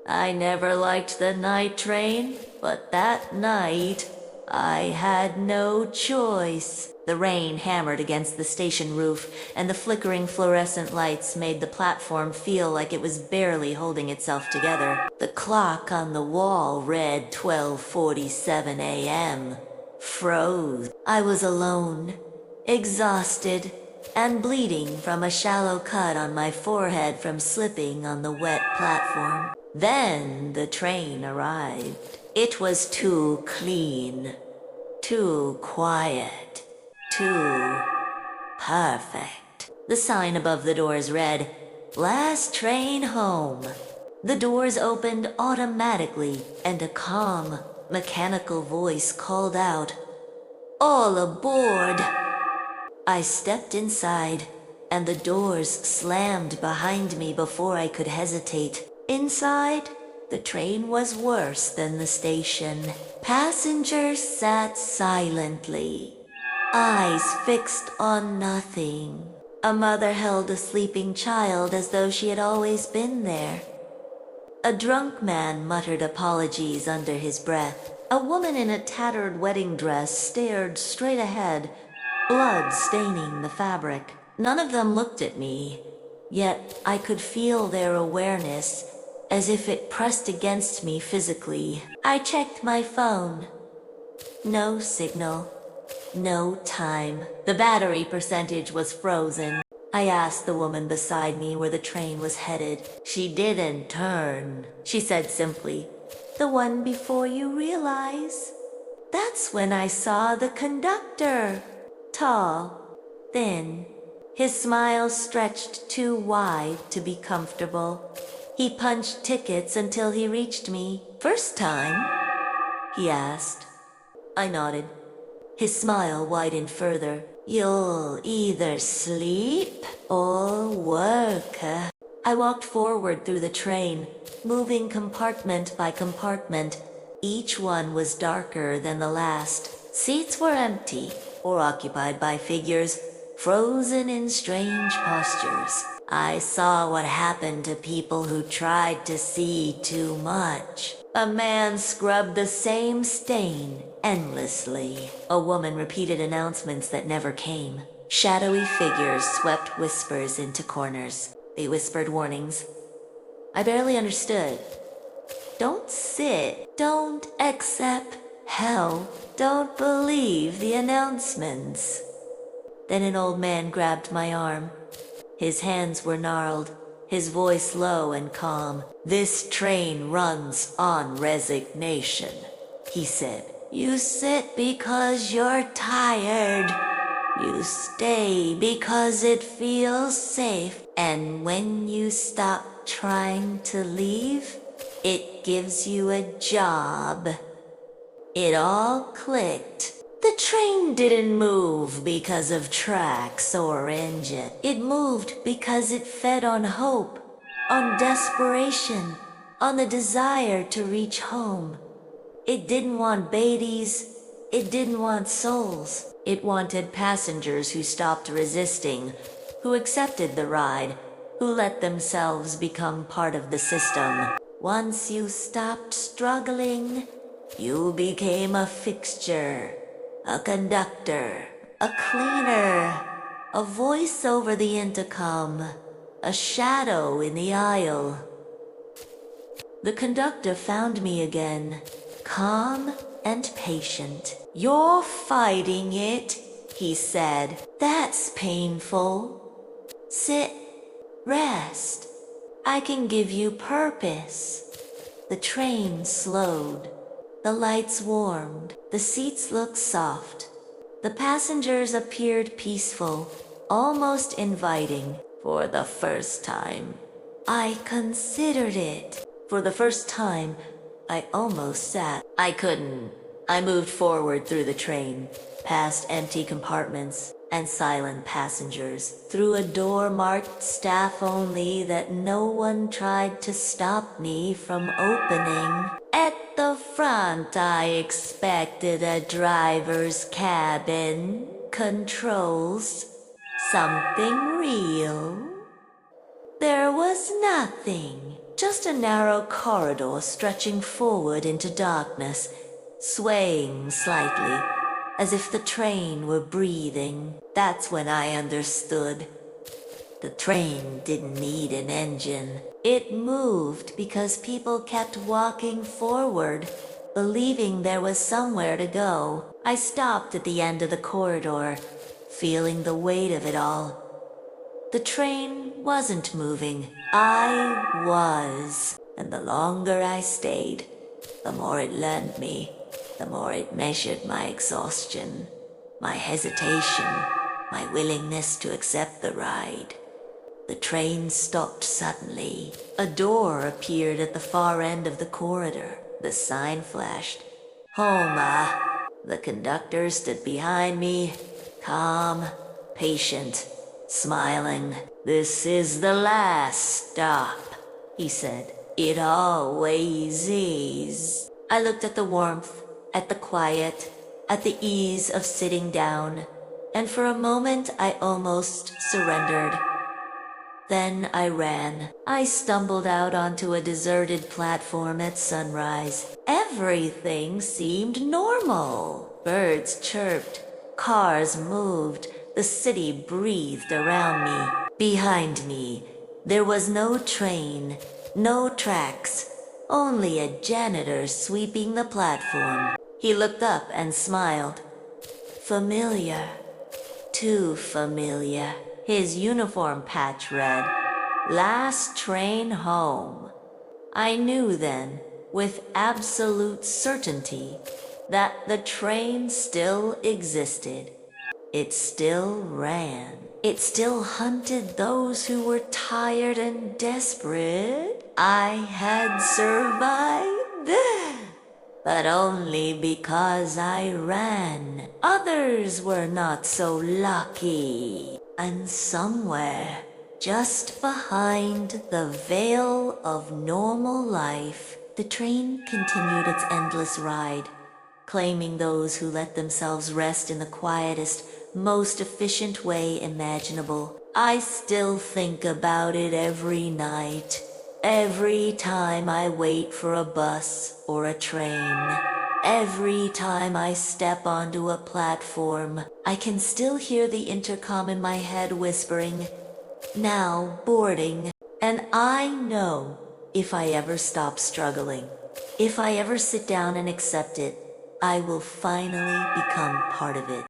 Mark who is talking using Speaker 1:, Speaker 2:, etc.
Speaker 1: I never liked the night train, but that night, I had no choice. The rain hammered against the station roof, and the flickering fluorescent lights made the platform feel like it was barely holding itself together. The clock on the wall read 12:47 a.m. Froze. I was alone, exhausted, and bleeding from a shallow cut on my forehead from slipping on the wet platform. Then the train arrived. It was too clean, too quiet, too perfect. The sign above the doors read, "Last train home." The doors opened automatically, and a calm, mechanical voice called out, "All aboard!" I stepped inside, and the doors slammed behind me before I could hesitate. Inside, the train was worse than the station. Passengers sat silently, eyes fixed on nothing. A mother held a sleeping child as though she had always been there. A drunk man muttered apologies under his breath. A woman in a tattered wedding dress stared straight ahead, blood staining the fabric. None of them looked at me, yet I could feel their awareness, as if it pressed against me physically. I checked my phone. No signal. No time. The battery percentage was frozen. I asked the woman beside me where the train was headed. She didn't turn. She said simply, "The one before you realize." That's when I saw the conductor. Tall, thin, his smile stretched too wide to be comfortable. He punched tickets until he reached me. "First time?" he asked. I nodded. His smile widened further. "You'll either sleep or work." I walked forward through the train, moving compartment by compartment. Each one was darker than the last. Seats were empty or occupied by figures, frozen in strange postures. I saw what happened to people who tried to see too much. A man scrubbed the same stain endlessly. A woman repeated announcements that never came. Shadowy figures swept whispers into corners. They whispered warnings. I barely understood. Don't sit. Don't accept help. Don't believe the announcements. Then an old man grabbed my arm. His hands were gnarled, his voice low and calm. "This train runs on resignation," he said. "You sit because you're tired. You stay because it feels safe. And when you stop trying to leave, it gives you a job." It all clicked. The train didn't move because of tracks or engine. It moved because it fed on hope, on desperation, on the desire to reach home. It didn't want babies. It didn't want souls. It wanted passengers who stopped resisting, who accepted the ride, who let themselves become part of the system. Once you stopped struggling, you became a fixture, a conductor, a cleaner, a voice over the intercom, a shadow in the aisle. The conductor found me again, calm and patient. "You're fighting it," he said. "That's painful. Sit, rest. I can give you purpose." The train slowed. The lights warmed. The seats looked soft. The passengers appeared peaceful, almost inviting. For the first time, I considered it. For the first time, I almost sat. I couldn't. I moved forward through the train, past empty compartments and silent passengers, through a door marked staff only that no one tried to stop me from opening. At the front, I expected a driver's cabin, controls, something real. There was nothing. Just a narrow corridor stretching forward into darkness, swaying slightly, as if the train were breathing. That's when I understood. The train didn't need an engine. It moved because people kept walking forward, believing there was somewhere to go. I stopped at the end of the corridor, feeling the weight of it all. The train wasn't moving. I was. And the longer I stayed, the more it learned me, the more it measured my exhaustion, my hesitation, my willingness to accept the ride. The train stopped suddenly. A door appeared at the far end of the corridor. The sign flashed. Homa. The conductor stood behind me, calm, patient, smiling. "This is the last stop," he said. "It always is." I looked at the warmth, at the quiet, at the ease of sitting down, and for a moment I almost surrendered. Then I ran. I stumbled out onto a deserted platform at sunrise. Everything seemed normal. Birds chirped, cars moved, the city breathed around me. Behind me, there was no train, no tracks, only a janitor sweeping the platform. He looked up and smiled. Familiar. Too familiar. His uniform patch read, "Last train home." I knew then, with absolute certainty, that the train still existed. It still ran. It still hunted those who were tired and desperate. I had survived. But only because I ran. Others were not so lucky. And somewhere, just behind the veil of normal life, the train continued its endless ride, claiming those who let themselves rest in the quietest, most efficient way imaginable. I still think about it every night. Every time I wait for a bus or a train, every time I step onto a platform, I can still hear the intercom in my head whispering, "Now boarding." And I know if I ever stop struggling, if I ever sit down and accept it, I will finally become part of it.